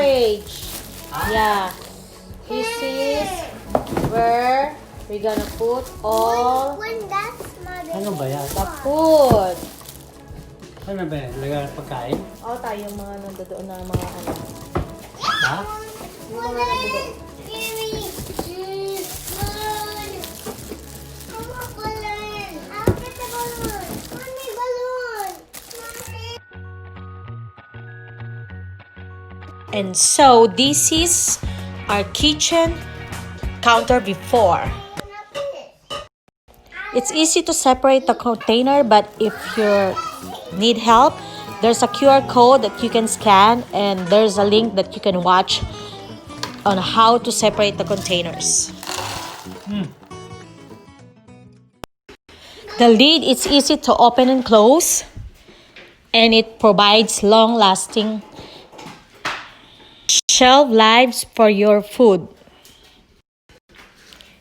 storage. Yeah. This is where we're gonna put all Ano ba yan? the food. Ano ba yan? Lagyan ng pagkain? O tayo mga nandoon na mga ano. Ha? Yung mga nandoon. And so this is our kitchen counter before. It's easy to separate the container, but if you need help, there's a QR code that you can scan and there's a link that you can watch on how to separate the containers. The lid is easy to open and close, and it provides long-lasting shelf lives for your food.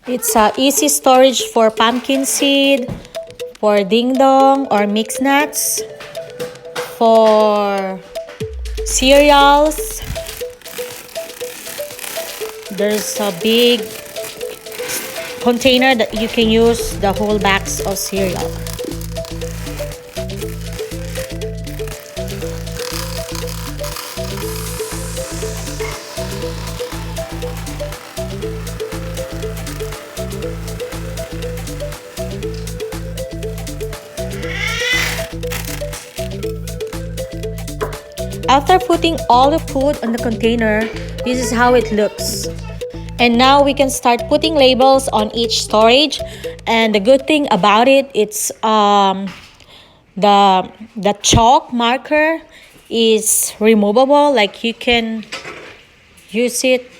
It's easy storage for pumpkin seed, for ding dong or mixed nuts, for cereals. There's a big container that you can use the whole bags of cereal. After putting all the food on the container, this is how it looks. And now we can start putting labels on each storage. And the good thing about it, it's the chalk marker is removable. Like you can use it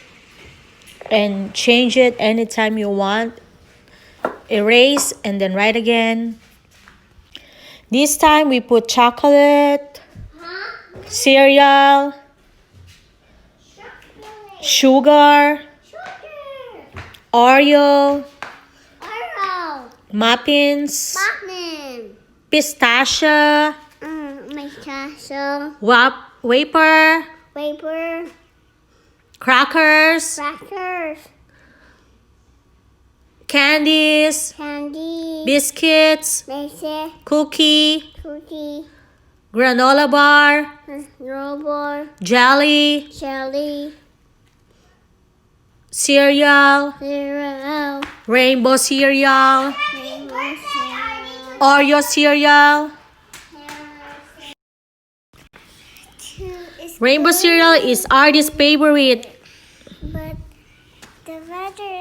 and change it anytime you want. Erase and then write again. This time we put chocolate, cereal, sugar, Oreo, muffins, pistachio, wafer, crackers, candies, biscuits, cookie, granola bar, jelly, cereal, rainbow cereal, Oreo cereal. Rainbow cereal is Artie's favorite. But the better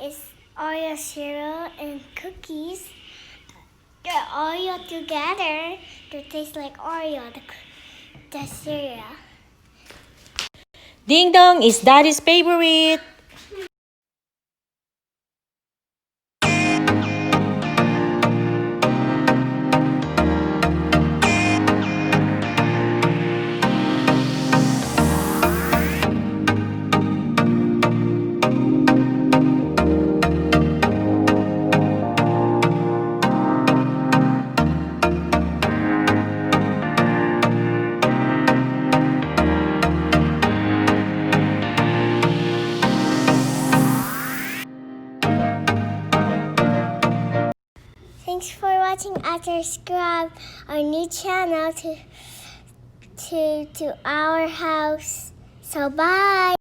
is Oreo cereal and cookies. The Oreo together to taste like Oreo, the cereal. Ding dong is Daddy's favorite. Thanks for watching. Subscribe our new channel to our house. So bye.